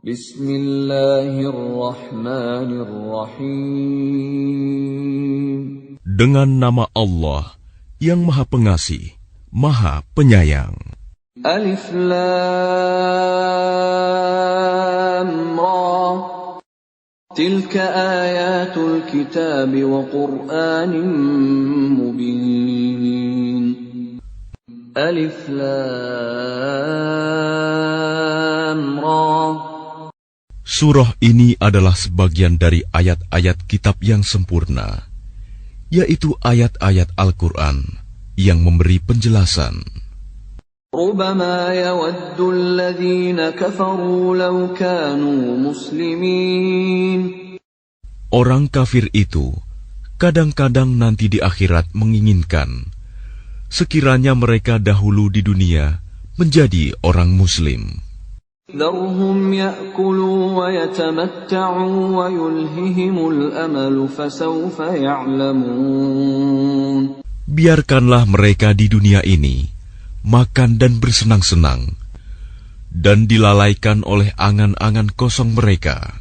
Bismillahirrahmanirrahim. Dengan nama Allah yang Maha Pengasih, Maha Penyayang. Alif Lam Ra. Tilka ayatul kitab wa Qur'anin mubin. Alif Lam Ra. Surah ini adalah sebagian dari ayat-ayat kitab yang sempurna, yaitu ayat-ayat Al-Quran yang memberi penjelasan. ربما يود الذين كفروا لو كانوا مسلمين. Orang kafir itu kadang-kadang nanti di akhirat menginginkan sekiranya mereka dahulu di dunia menjadi orang Muslim. ذرهم يأكلوا ويتمتعوا ويلههم الأمل فسوف يعلمون. Biarkanlah mereka di dunia ini makan dan bersenang-senang, dan dilalaikan oleh angan-angan kosong mereka.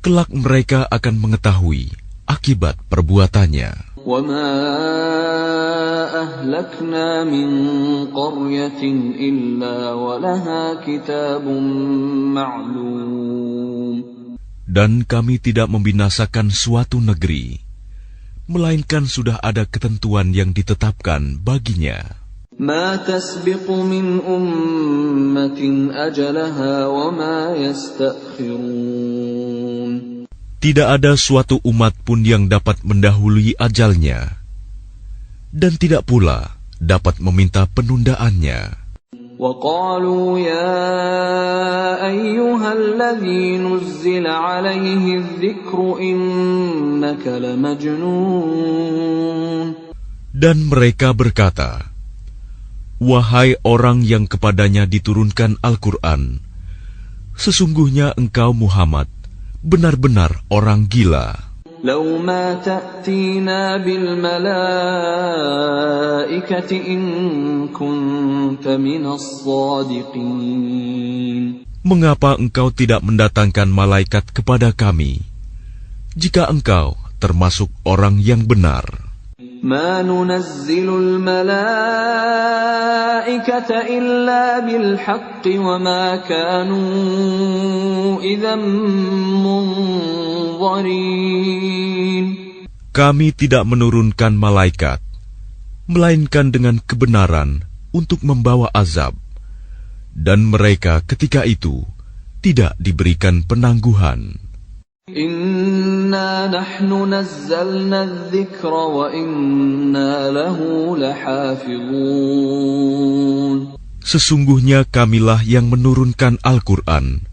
Kelak mereka akan mengetahui akibat perbuatannya. وَمَا أَهْلَكْنَا مِنْ قَرْيَةٍ إِلَّا وَلَهَا كِتَابٌ مَعْلُومٌ. Dan kami tidak membinasakan suatu negeri, melainkan sudah ada ketentuan yang ditetapkan baginya. مَا تَسْبِقُ مِنْ أُمَّةٍ أَجَلَهَا وَمَا يَسْتَأْخِرُونَ. Tidak ada suatu umat pun yang dapat mendahului ajalnya, dan tidak pula dapat meminta penundaannya. وَقَالُوا يَا أَيُّهَا الَّذِي نُزِّلَ عَلَيْهِ الذِّكْرُ إِنَّكَ لَمَجْنُونَ. Dan mereka berkata, wahai orang yang kepadanya diturunkan Al-Quran, sesungguhnya engkau Muhammad benar-benar orang gila. لَوْ مَا تَأْتِينَا بِالْمَلَائِكَةِ إِن كُنتَ مِنَ الصَّادِقِينَ. Mengapa engkau tidak mendatangkan malaikat kepada kami, jika engkau termasuk orang yang benar? مَا نُنَزِّلُ الْمَلَائِكَةَ إِلَّا بِالْحَقِّ وَمَا كَانُوا إِذًا مُنظَرِينَ. Kami tidak menurunkan malaikat, melainkan dengan kebenaran untuk membawa azab, dan mereka ketika itu tidak diberikan penangguhan. Inna nahnu nazzalna adh-dhikra wa inna lahu lahafizun. Sesungguhnya kamilah yang menurunkan Al-Quran,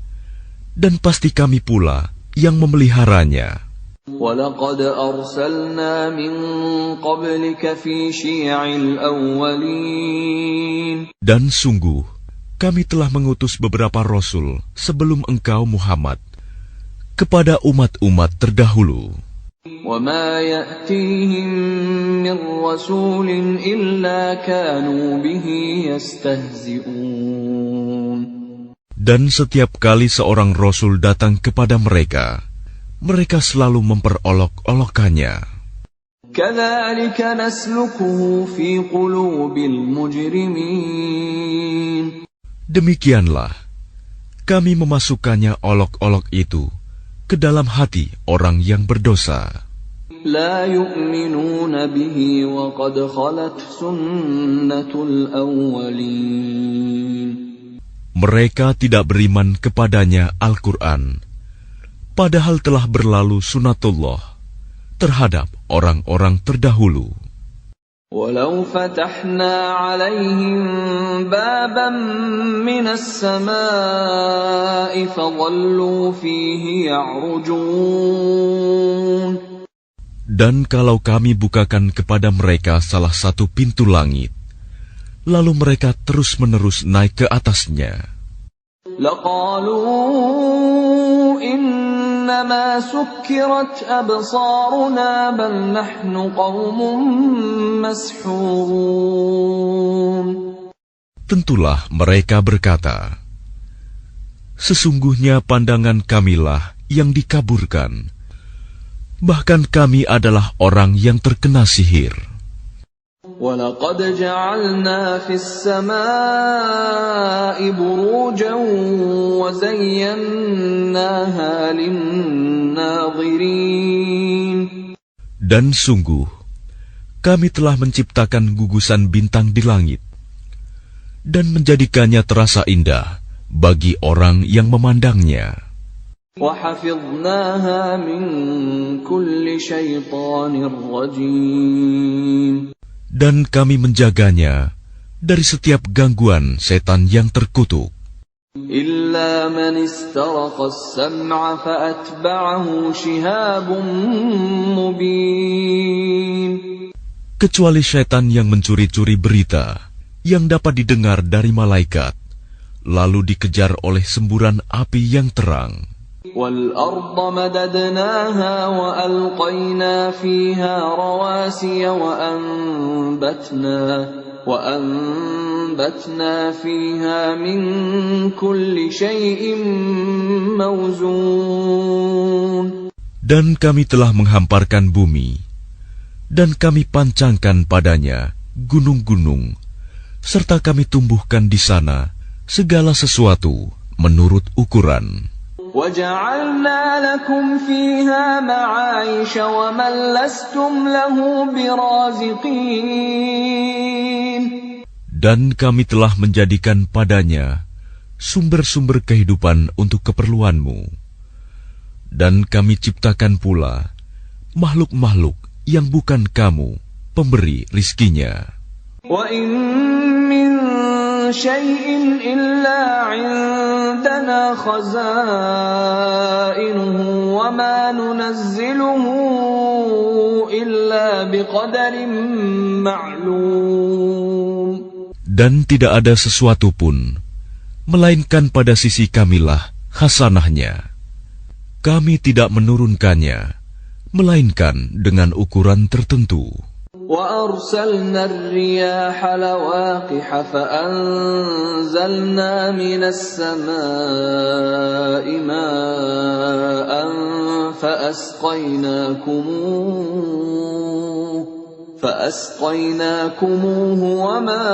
dan pasti kami pula yang memeliharanya. وَلَقَدْ أَرْسَلْنَا مِنْ قَبْلِكَ فِي شِيَعِ الْأَوَّلِينَ. Dan sungguh, kami telah mengutus beberapa rasul sebelum engkau Muhammad kepada umat-umat terdahulu. وَمَا يَأْتِيهِمْ مِنْ رَسُولٍ إِلَّا كَانُوا بِهِ يَسْتَهْزِئُونَ. Dan setiap kali seorang rasul datang kepada mereka, mereka selalu memperolok-olokkannya. كَذَلِكَ نَسْلُكُهُ فِي قُلُوبِ الْمُجْرِمِينَ. Demikianlah kami memasukkannya olok-olok itu ke dalam hati orang yang berdosa. لا يؤمنون به وقد خلت سنة الأولين. Mereka tidak beriman kepadanya Al-Quran, padahal telah berlalu sunatullah terhadap orang-orang terdahulu. ولو فتحنا عليهم بابا من السماء فظلوا فيه يعرجون. Dan kalau kami bukakan kepada mereka salah satu pintu langit, lalu mereka terus-menerus naik ke atasnya, لقالوا إنما سكرت أبصارنا بل نحن قوم مسحورون. Tentulah mereka berkata, Sesungguhnya pandangan kamilah yang dikaburkan. Bahkan kami adalah orang yang terkena sihir. وَلَقَدْ جَعَلْنَا فِي السَّمَاءِ بُرُوجًا وَزَيَّنَّاهَا لِلنَّاظِرِينَ. Dan sungguh, kami telah menciptakan gugusan bintang di langit dan menjadikannya terasa indah bagi orang yang memandangnya. وَحَفِظْنَاهَا مِنْ كُلِّ شَيْطَانٍ رَجِيمٍ. Dan kami menjaganya dari setiap gangguan setan yang terkutuk. إِلَّا مَنِ اسْتَرَقَ السَّمْعَ فَأَتْبَعَهُ شِهَابٌ مُبِينٌ. Kecuali setan yang mencuri-curi berita yang dapat didengar dari malaikat, lalu dikejar oleh semburan api yang terang. وَالْأَرْضَ مَدَدْنَاهَا وَأَلْقَيْنَا فِيهَا رَوَاسِيَ وَأَنبَتْنَا فِيهَا مِنْ كُلِّ شَيْءٍ مَوْزُونٍ. Dan kami telah menghamparkan bumi, dan kami pancangkan padanya gunung-gunung, serta kami tumbuhkan di sana segala sesuatu menurut ukuran. وَجَعَلْنَا لَكُمْ فِيهَا مَعَايِشَ وَمَنْ لَسْتُمْ لَهُ بِرَازِقِينَ. Dan kami telah menjadikan padanya sumber-sumber kehidupan untuk keperluanmu. Dan kami ciptakan pula makhluk-makhluk yang bukan kamu pemberi rizkinya. وَإِن مِّن شَيْءٍ إِلَّا عِندَنَا خَزَائِنُهُ وَمَا نُنَزِّلُهُ إِلَّا بِقَدَرٍ مَّعْلُومٍ. Dan tidak ada sesuatu pun, melainkan pada sisi kamilah khasanahnya. Kami tidak menurunkannya, melainkan dengan ukuran tertentu. وَأَرْسَلْنَا الرِّيَاحَ لَوَاقِحَ فَأَنزَلْنَا مِنَ السَّمَاءِ مَاءً فَأَسْقَيْنَاكُمُوهُ وَمَا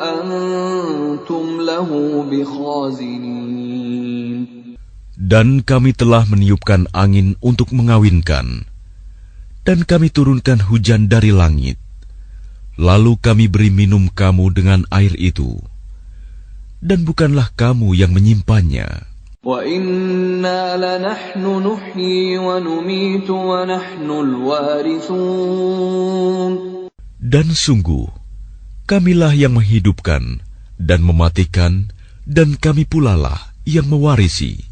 أَنْتُمْ لَهُ بِخَازِنِينَ. Dan kami telah meniupkan angin untuk mengawinkan, dan kami turunkan hujan dari langit, lalu kami beri minum kamu dengan air itu, dan bukanlah kamu yang menyimpannya. وَإِنَّا لَنَحْنُ نُحْيِي وَنُمِيتُ وَنَحْنُ الْوَارِثُونَ. Dan sungguh, kamilah yang menghidupkan dan mematikan, dan kami pulalah yang mewarisi.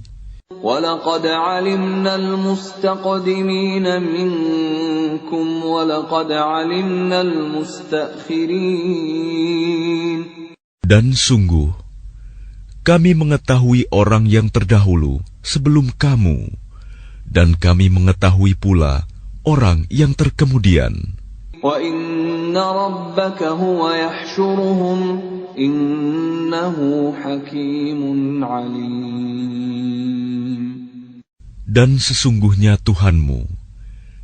وَلَقَدْ عَلِمْنَا الْمُسْتَقْدِمِينَ مِنْكُمْ وَلَقَدْ عَلِمْنَا الْمُسْتَأْخِرِينَ. Dan sungguh, kami mengetahui orang yang terdahulu sebelum kamu, dan kami mengetahui pula orang yang terkemudian. وَإِنَّ رَبَّكَ هُوَ يَحْشُرُهُمْ إِنَّهُ حَكِيمٌ عَلِيمٌ. Dan sesungguhnya Tuhanmu,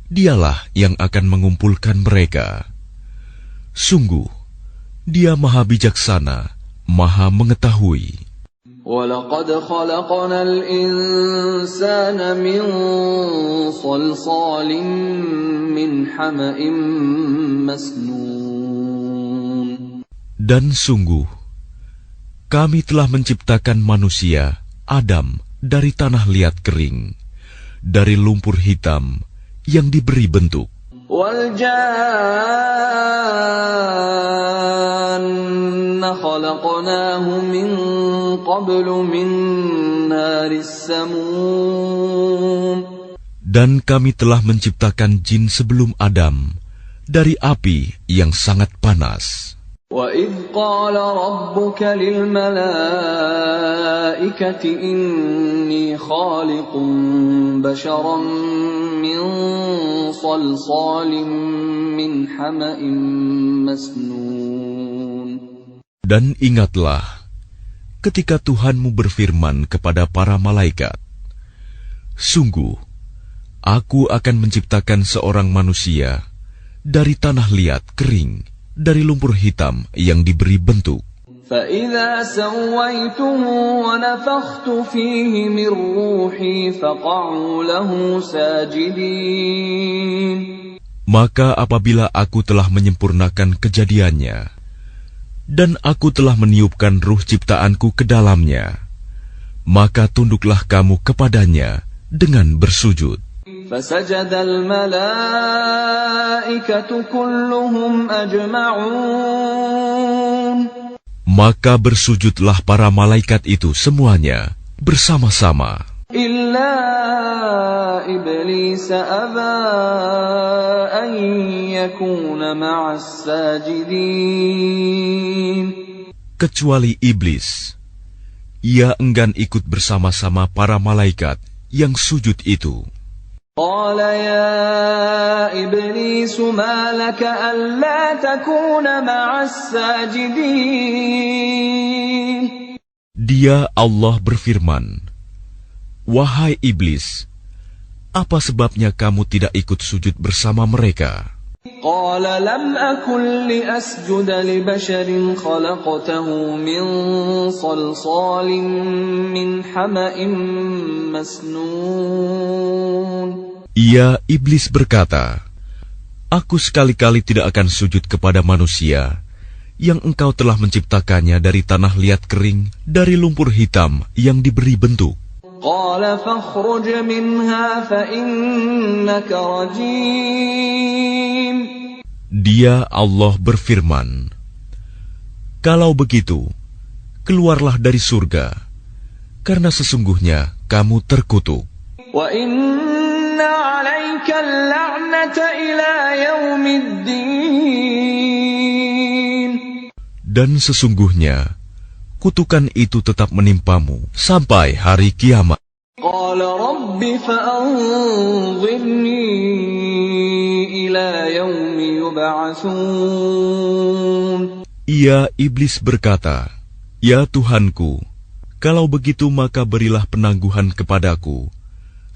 Dialah yang akan mengumpulkan mereka. Sungguh, Dia Maha Bijaksana, Maha Mengetahui. وَلَقَدْ خَلَقْنَا الْإِنسَانَ مِنْ صَلْصَالٍ مِنْ حَمَإٍ مَسْنُونٍ. Dan sungguh, kami telah menciptakan manusia, Adam, dari tanah liat kering, dari lumpur hitam yang diberi bentuk. وَالْجَانَّ خَلَقْنَاهُ مِنْ قَبْلُ مِنْ نَارِ السَّمُومِ. Dan kami telah menciptakan jin sebelum Adam dari api yang sangat panas. وَإِذْ قَالَ رَبُّكَ لِلْمَلَائِكَةِ إِنِّي خَالِقٌ بَشَرًا مِّن صَلْصَالٍ مِّنْ حَمَإٍ مَسْنُونٍ. Dan ingatlah, ketika Tuhanmu berfirman kepada para malaikat, "Sungguh, Aku akan menciptakan seorang manusia dari tanah liat kering, dari lumpur hitam yang diberi bentuk. فَإِذَا سَوَّيْتُهُ وَنَفَخْتُ فِيهِ مِنْ رُوحِي فَقَعُوا لَهُ سَاجِدِينَ." Maka apabila aku telah menyempurnakan kejadiannya, dan aku telah meniupkan ruh ciptaanku ke dalamnya, maka tunduklah kamu kepadanya dengan bersujud. فَسَجَدَ الْمَلَائِكَةُ كُلُّهُمْ أَجْمَعُونَ. Maka bersujudlah para malaikat itu semuanya bersama-sama. إِلَّا إِبْلِيسَ أَبَى أَن يَكُونَ مَعَ السَّاجِدِينَ. Kecuali iblis, ia enggan ikut bersama-sama para malaikat yang sujud itu. قال يا إبليس ما لك ألا تكون مع الساجدين. Dia Allah berfirman, "Wahai iblis, apa sebabnya kamu tidak ikut sujud bersama mereka?" قال لم أكن لأسجد لبشر خلقته من صلصال من حمأ مسنون. Ia, iblis berkata, "Aku sekali-kali tidak akan sujud kepada manusia yang engkau telah menciptakannya dari tanah liat kering, dari lumpur hitam yang diberi bentuk." قال فاخرج منها فإنك رجيم. Dia, Allah berfirman, "Kalau begitu, keluarlah dari surga, karena sesungguhnya kamu terkutuk. وَإِنَّ عَلَيْكَ اللَّعْنَةَ إِلَى يَوْمِ الدِّينِ." Dan sesungguhnya kutukan itu tetap menimpamu sampai hari kiamat. قَالَ رَبِّ فَأَنظِرْنِي إِلَى يَوْمِ يُبْعَثُونَ. Ia, iblis berkata, "Ya Tuhanku, kalau begitu maka berilah penangguhan kepadaku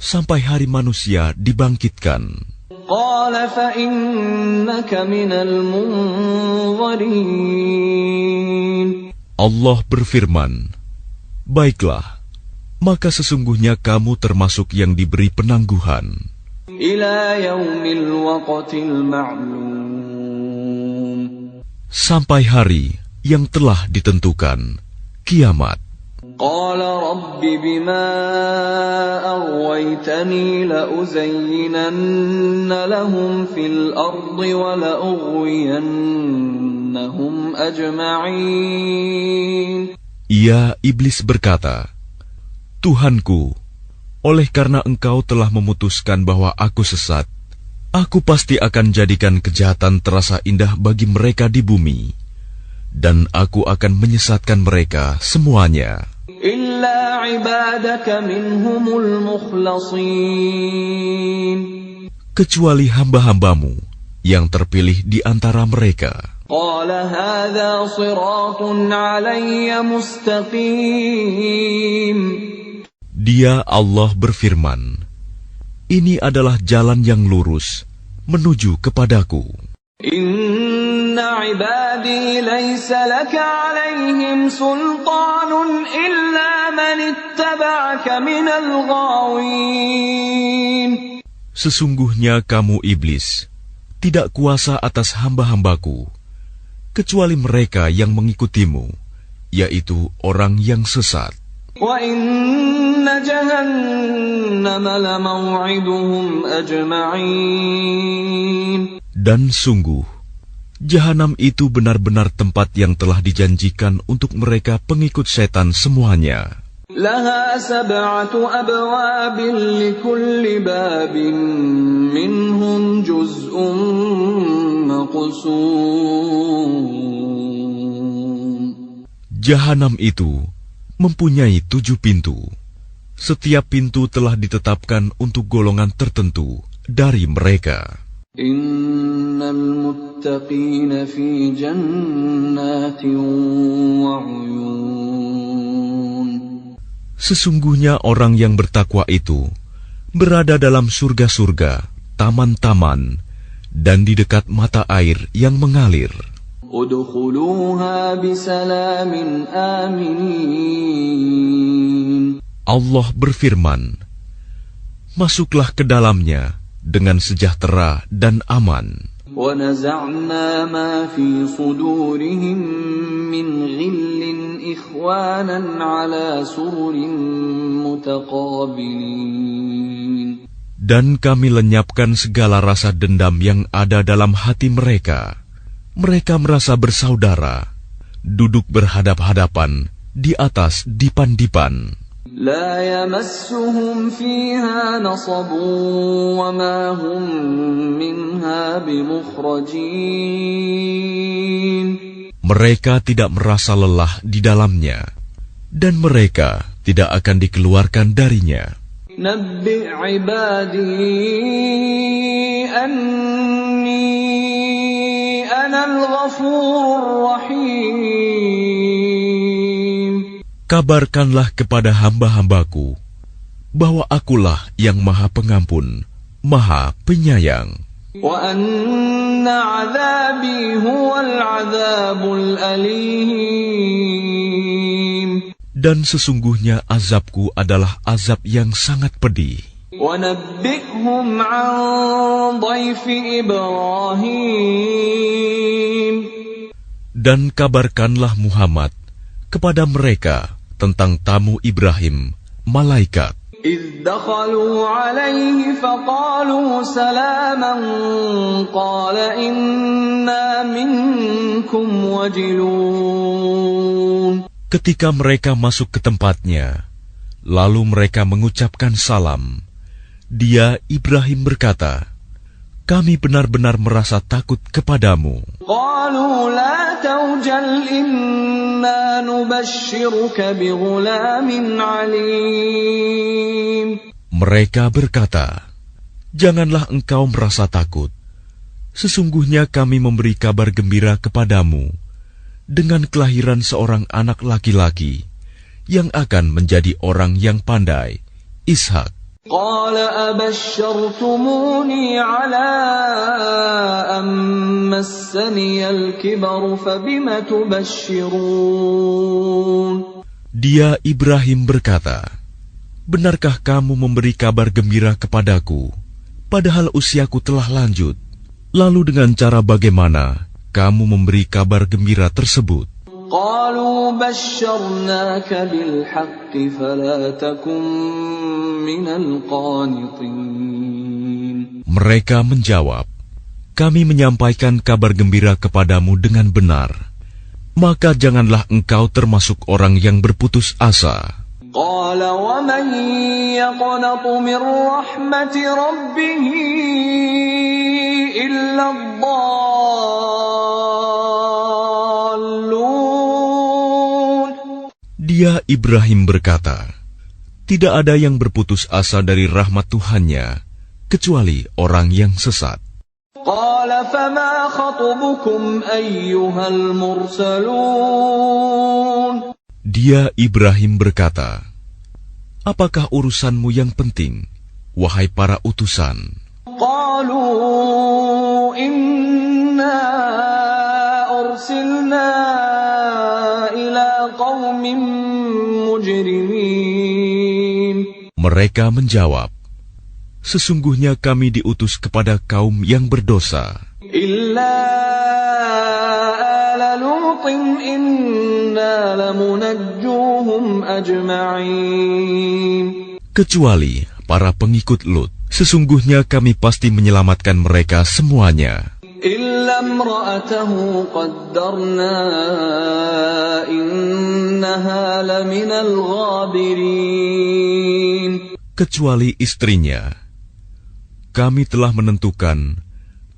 sampai hari manusia dibangkitkan." قَالَ فَإِنَّكَ مِنَ الْمُنظَرِينَ. Allah berfirman, "Baiklah, maka sesungguhnya kamu termasuk yang diberi penangguhan إِلَى يَوْمِ الْوَقْتِ الْمَعْلُومِ. sampai hari yang telah ditentukan, kiamat." قال رب بما أغويتني لأزينن لهم في الأرض ولأغوينهم أجمعين. Ia, iblis berkata, "Tuhanku, oleh karena engkau telah memutuskan bahwa aku sesat, aku pasti akan jadikan kejahatan terasa indah bagi mereka di bumi, dan aku akan menyesatkan mereka semuanya. إلا عبادك منهم المخلصين. Kecuali hamba-hambamu yang terpilih di antara mereka." قال هذا صراط علي مستقيم. Dia, Allah berfirman, "Ini adalah jalan yang lurus menuju kepadaku. إن عبادي ليس لك عليهم سلطان إلا من اتبعك من الغاوين. Sesungguhnya kamu iblis tidak kuasa atas hamba-hambaku, kecuali mereka yang mengikutimu, yaitu orang yang sesat. وَإِنَّ جَهَنَّمَ لَمَوْعِدُهُمْ أَجْمَعِينَ. Dan sungguh, Jahanam itu benar-benar tempat yang telah dijanjikan untuk mereka pengikut setan semuanya. لَهَا 7 أَبْوَابٍ لِكُلِّ بَابٍ مِّنْهُمْ جُزْءٌ مَّقْسُومٌ. Jahanam itu mempunyai 7 pintu. Setiap pintu telah ditetapkan untuk golongan tertentu dari mereka. Innal muttaqina fi jannatin wa 'uyun. Sesungguhnya orang yang bertakwa itu berada dalam surga-surga, taman-taman, dan di dekat mata air yang mengalir. Udkhuluha bisalamin aminin. Allah berfirman, masuklah ke dalamnya dengan sejahtera dan aman. وَنَزَعْنَا مَا فِي صُدُورِهِمْ مِنْ غِلٍّ إِخْوَانًا عَلَى سُرُرٍ مُتَقَابِلِينَ. Dan kami lenyapkan segala rasa dendam yang ada dalam hati mereka. Mereka merasa bersaudara, duduk berhadap-hadapan di atas dipan-dipan. لا يمسهم فيها نصب وما هم منها بمخرجين. Mereka tidak merasa lelah di dalamnya, dan mereka tidak akan dikeluarkan darinya. نبئ عبادي أني أنا الغفور الرحيم. Kabarkanlah kepada hamba-hambaku bahwa akulah yang Maha Pengampun, Maha Penyayang. وَأَنَّ عَذَابِي هُوَ الْعَذَابُ الْأَلِيمُ. Dan sesungguhnya azabku adalah azab yang sangat pedih. وَنَبِّئْهُمْ عَنْ ضَيْفِ إِبْرَاهِيمَ. Dan kabarkanlah Muhammad kepada mereka tentang tamu Ibrahim, malaikat. إِذْ دَخَلُوا عَلَيْهِ فَقَالُوا سَلَامًا قَالَ إِنَّا مِنْكُمْ وَجِلُونَ. Ketika mereka masuk ke tempatnya, lalu mereka mengucapkan salam. Dia, Ibrahim, berkata, kami benar-benar merasa takut kepadamu. قَالُوا لَا تَوْجَلْ إِنَّا نُبَشِّرُكَ بِغُلَامٍ عَلِيمٍ. Mereka berkata, janganlah engkau merasa takut. Sesungguhnya kami memberi kabar gembira kepadamu dengan kelahiran seorang anak laki-laki yang akan menjadi orang yang pandai, Ishak. قال أبشرتموني على أن مسني الكبر فبم تبشرون. Dia, Ibrahim, berkata, benarkah kamu memberi kabar gembira kepadaku, padahal usiaku telah lanjut? Lalu dengan cara bagaimana kamu memberi kabar gembira tersebut? قالوا بشرناك بالحق فلا تكن من القانطين. Mereka menjawab, kami menyampaikan kabar gembira kepadamu dengan benar, maka janganlah engkau termasuk orang yang berputus asa. قال ومن يقنط من رحمة ربه إلا الضالون. Dia, Ibrahim, berkata, tidak ada yang berputus asa dari rahmat Tuhannya, kecuali orang yang sesat. قال فما خطبكم أيها المرسلون. Dia, Ibrahim, berkata, apakah urusanmu yang penting, wahai para utusan? قالوا إنا أرسلنا إلى قوم مجرمين. Mereka menjawab, sesungguhnya kami diutus kepada kaum yang berdosa. إلا آل لوط إنا لمنجوهم أجمعين. Kecuali para pengikut Lut, sesungguhnya kami pasti menyelamatkan mereka semuanya. إلا امرأته قدرنا إنها لمن الغابرين. Kecuali istrinya, kami telah menentukan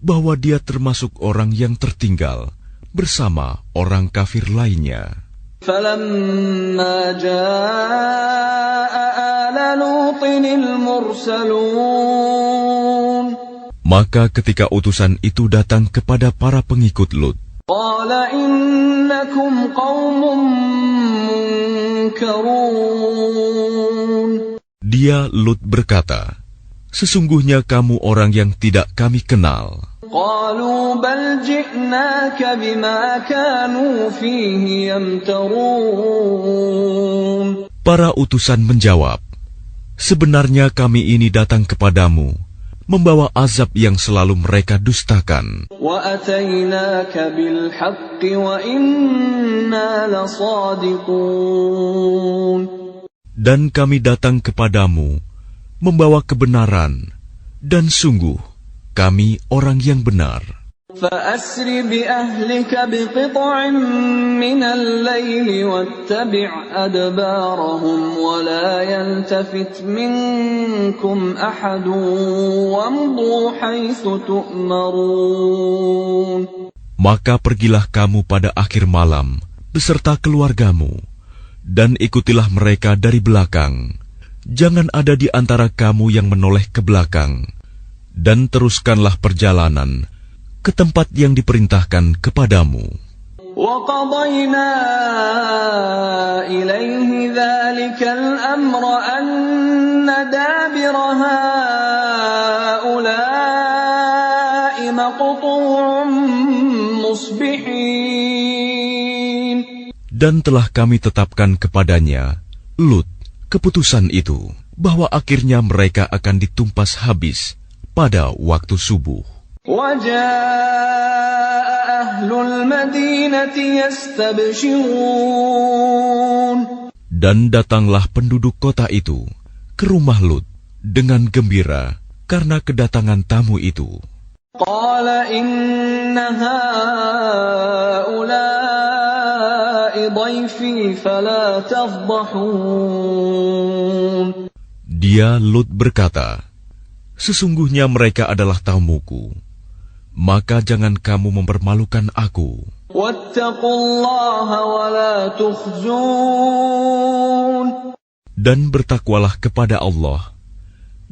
bahwa dia termasuk orang yang tertinggal bersama orang kafir lainnya. فلما جاء آل لوط المرسلون. Maka ketika utusan itu datang kepada para pengikut Lut, قال إنكم قوم مُنكَرُونَ. Dia Lut berkata, sesungguhnya kamu orang yang tidak kami kenal. قالوا بل جئناك بما كانوا فيه يمترون. Para utusan menjawab, sebenarnya kami ini datang kepadamu membawa azab yang selalu mereka dustakan. وَأَتَيْنَاكَ بِالْحَقِّ وَإِنَّا لَصَادِقُونَ. Dan kami datang kepadamu membawa kebenaran, dan sungguh kami orang yang benar. فَأَسْرِ بِأَهْلِكَ بِقِطْعٍ مِّنَ اللَّيْلِ وَاتَّبِعْ أَدْبَارَهُمْ وَلَا يَلْتَفِتْ مِنكُمْ أَحَدٌ وَامْضُوا حَيْثُ تُؤْمَرُونَ. Maka pergilah kamu pada akhir malam beserta keluargamu, dan ikutilah mereka dari belakang. Jangan ada di antara kamu yang menoleh ke belakang, dan teruskanlah perjalanan ke tempat yang diperintahkan kepadamu. وَقَضَيْنَا إِلَيْهِ ذَلِكَ الْأَمْرَ أَنَّ دَابِرَ هَؤُلَاءِ مَقْطُوعٌ مُصْبِحِينَ. Dan telah kami tetapkan kepadanya, Lut, keputusan itu, bahwa akhirnya mereka akan ditumpas habis pada waktu subuh. وَجَاءَ أَهْلُ الْمَدِينَةِ يَسْتَبْشِرُونَ. Dan datanglah penduduk kota itu ke rumah Lut dengan gembira karena kedatangan tamu itu. قَالَ إِنَّ هَؤُلَاءِ ضَيْفِي فَلَا تَفْضَحُونِ. Dia Lut berkata, sesungguhnya mereka adalah tamuku, maka jangan kamu mempermalukan aku. وَاتَّقُوا اللَّهَ وَلَا تُخْزُونِ. Dan bertakwalah kepada Allah,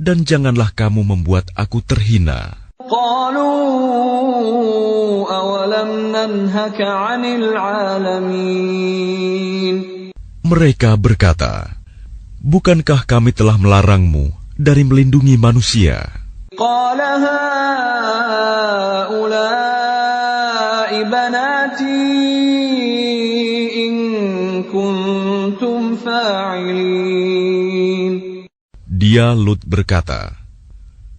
dan janganlah kamu membuat aku terhina. قَالُوا أَوَلَمْ نَنْهَكَ عَنِ الْعَالَمِينَ. Mereka berkata, bukankah kami telah melarangmu dari melindungi manusia? قَالَ هَؤُلَاءِ بَنَاتِي إِن كُنتُمْ فَاعِلِينَ. Dia Lut berkata,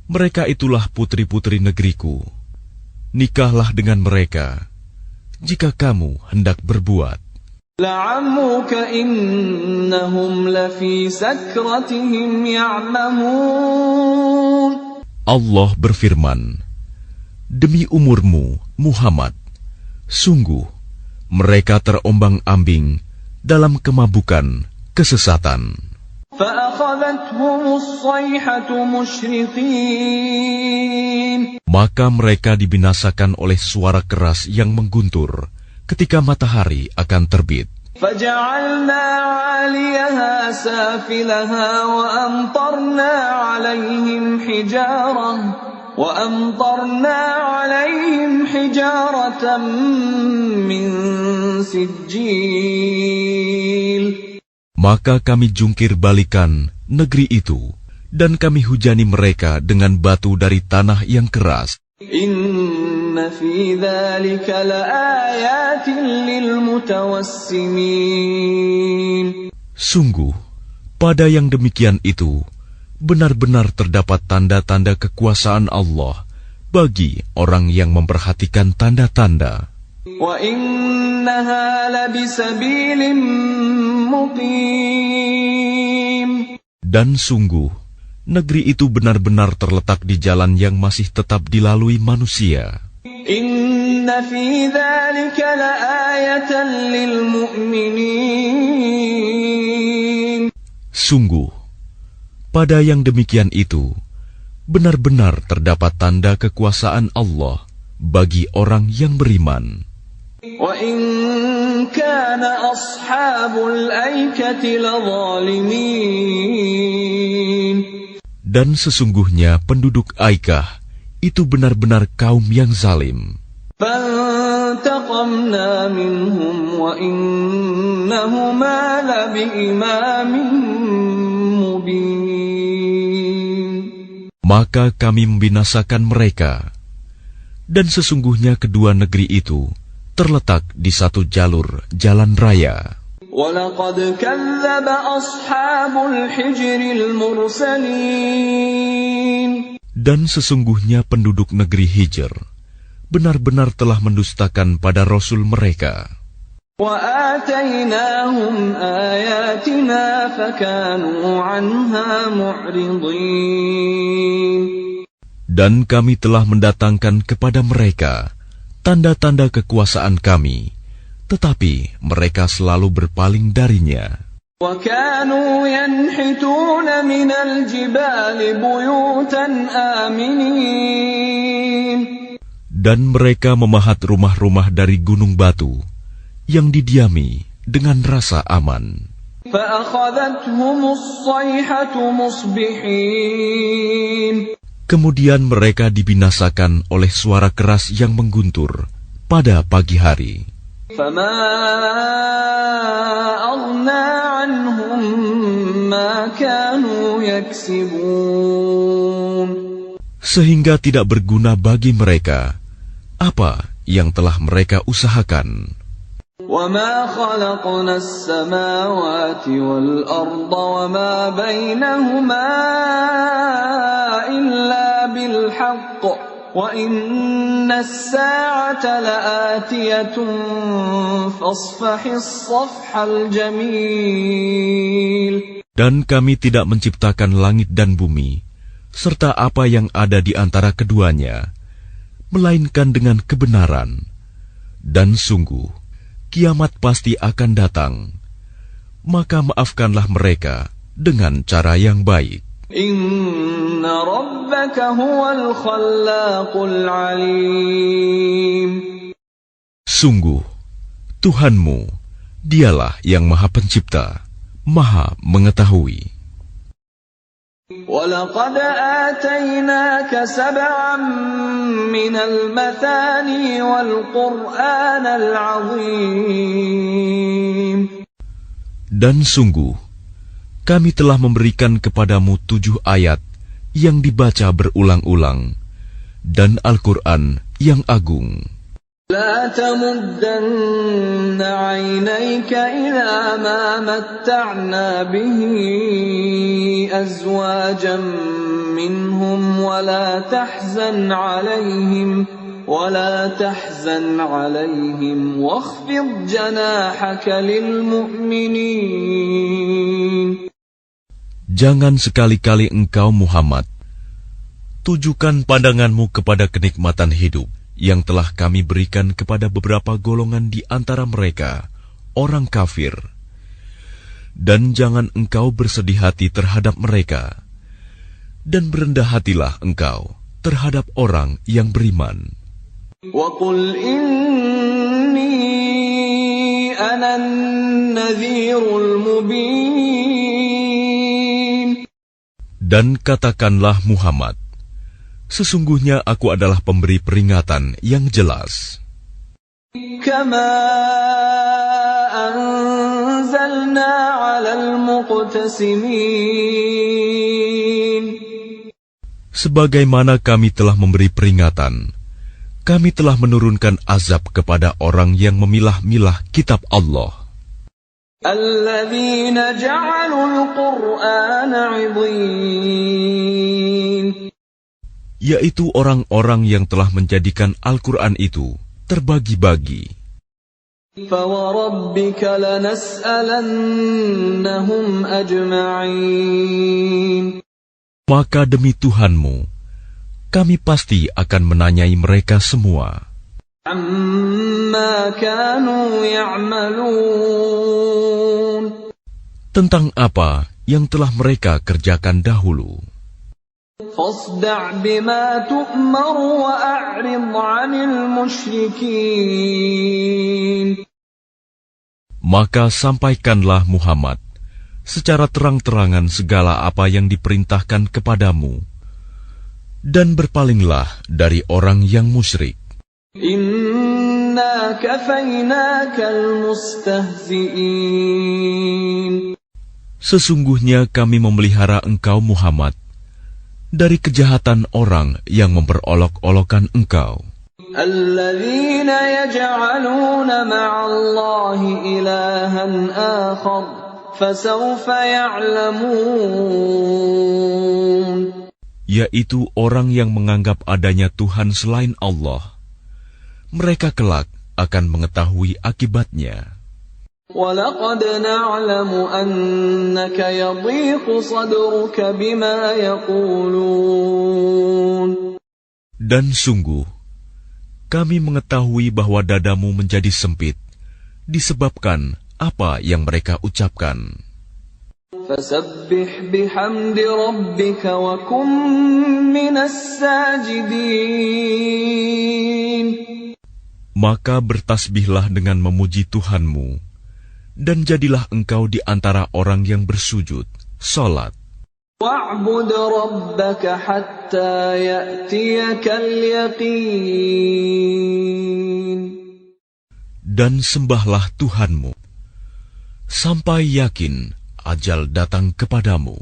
mereka itulah putri-putri negeriku. Nikahlah dengan mereka jika kamu hendak berbuat. لَعَمْرُكَ إِنَّهُمْ لَفِي سَكْرَتِهِمْ يَعْمَهُونَ. Allah berfirman, demi umurmu, Muhammad, sungguh mereka terombang-ambing dalam kemabukan kesesatan. فَأَخَذَتْهُمُ الصَّيْحَةُ مُشْرِقِينَ. Maka mereka dibinasakan oleh suara keras yang mengguntur ketika matahari akan terbit. فَجَعَلْنَا عَالِيَهَا سَافِلَهَا وَأَمْطَرْنَا عَلَيْهِمْ حِجَارَةً مِّن سِجِّيلٍ. Maka kami jungkir balikan negeri itu, dan kami hujani mereka dengan batu dari tanah yang keras. Inna fi dzalika laayatin lilmutawassimin. Sungguh, pada yang demikian itu, benar-benar terdapat tanda-tanda kekuasaan Allah bagi orang yang memperhatikan tanda-tanda. Wa innaha labisabilim muqim. Dan sungguh, negeri itu benar-benar terletak di jalan yang masih tetap dilalui manusia. Inna fi dzalika laayatan lil mu'minin. Sungguh, pada yang demikian itu, benar-benar terdapat tanda kekuasaan Allah bagi orang yang beriman. Wa in kana ashabul aikati ladzalimin. Dan sesungguhnya penduduk Aikah itu benar-benar kaum yang zalim. فَانْتَقَمْنَا فانتقمنا منهم وإنهما لبإمام مبين. Maka kami membinasakan mereka, dan sesungguhnya kedua negeri itu terletak di satu jalur jalan raya. وَلَقَدْ كَذَّبَ أَصْحَابُ الْحِجْرِ الْمُرْسَلِينَ. Dan sesungguhnya penduduk negeri Hijr benar-benar telah mendustakan pada Rasul mereka. وَآتَيْنَاهُمْ آيَاتِنَا فَكَانُوا عَنْهَا مُعْرِضِينَ. Dan kami telah mendatangkan kepada mereka tanda-tanda kekuasaan kami, tetapi mereka selalu berpaling darinya. وَكَانُوا يَنْحِتُونَ مِنَ الْجِبَالِ بُيُوتًا آمِنِينَ. Dan mereka memahat rumah-rumah dari gunung batu yang didiami dengan rasa aman. فَأَخَذَتْهُمُ الصَّيْحَةُ مُصْبِحِينَ. Kemudian mereka dibinasakan oleh suara keras yang mengguntur pada pagi hari. فَمَا أَغْنَى عَنْهُمْ مَا كَانُوا يَكْسِبُونَ. Sehingga tidak berguna bagi mereka apa yang telah mereka usahakan. وَمَا خَلَقْنَا السَّمَاوَاتِ وَالْأَرْضَ وَمَا بَيْنَهُمَا إِلَّا بِالْحَقِّ وَإِنَّ السَّاعَةَ لَآتِيَةٌ فَاصْفَحِ الصَّفْحَ الْجَمِيلَ. Dan kami tidak menciptakan langit dan bumi serta apa yang ada di antara keduanya, melainkan dengan kebenaran. Dan sungguh, kiamat pasti akan datang. Maka maafkanlah mereka dengan cara yang baik. Inna rabbaka huwal khallaqul alim. Sungguh, Tuhanmu, dialah yang Maha Pencipta, Maha Mengetahui. وَلَقَدْ آتَيْنَاكَ سَبْعًا مِنَ الْمَثَانِي وَالْقُرْآنَ الْعَظِيمِ. Dan sungguh, kami telah memberikan kepadamu 7 ayat yang dibaca berulang-ulang, dan Al-Quran yang agung. لا تمدن عينيك إلى ما متعنا به أزواجا منهم ولا تحزن عليهم واخفض جناحك للمؤمنين. Jangan sekali-kali engkau Muhammad tujukan pandanganmu kepada kenikmatan hidup yang telah kami berikan kepada beberapa golongan di antara mereka, orang kafir. Dan jangan engkau bersedih hati terhadap mereka, dan berendah hatilah engkau terhadap orang yang beriman. وَقُلْ إِنِّي أَنَا النَّذِيرُ الْمُبِينُ. Dan katakanlah Muhammad, sesungguhnya aku adalah pemberi peringatan yang jelas. Kama anzalna 'alal muqtasimin. Sebagaimana kami telah memberi peringatan, kami telah menurunkan azab kepada orang yang memilah-milah kitab Allah. Alladzina ja'alul Qur'ana 'idhin. Yaitu orang-orang yang telah menjadikan Al-Quran itu terbagi-bagi. Fawarabbika lanas'alannahum ajma'in. Maka demi Tuhanmu, kami pasti akan menanyai mereka semua. Amma kanu ya'malun. Tentang apa yang telah mereka kerjakan dahulu. Fasda' bima tu'mar wa a'rid 'anil musyrikin. Maka sampaikanlah Muhammad secara terang-terangan segala apa yang diperintahkan kepadamu, dan berpalinglah dari orang yang musyrik. Innama إِنَّا كَفَيْنَاكَ الْمُسْتَهْزِئِينَ. Sesungguhnya kami memelihara engkau Muhammad dari kejahatan orang yang memperolok-olokkan engkau. الَّذِينَ يَجْعَلُونَ مَعَ اللَّهِ إِلَٰهًا آخَرَ فَسَوْفَ يَعْلَمُونَ. Yaitu orang yang menganggap adanya Tuhan selain Allah. Mereka kelak akan mengetahui akibatnya. وَلَقَدْ نَعْلَمُ أَنَّكَ يَضِيقُ صَدْرُكَ بِمَا يَقُولُونَ. Dan sungguh, kami mengetahui bahwa dadamu menjadi sempit disebabkan apa yang mereka ucapkan. فَسَبِّحْ بِحَمْدِ رَبِّكَ وَكُن مِّنَ السَّاجِدِينَ. Maka bertasbihlah dengan memuji Tuhanmu, dan jadilah engkau di antara orang yang bersujud, salat. وَاعْبُدْ رَبَّكَ حَتَّى يَأْتِيَكَ الْيَقِينُ. Dan sembahlah Tuhanmu, sampai yakin ajal datang kepadamu.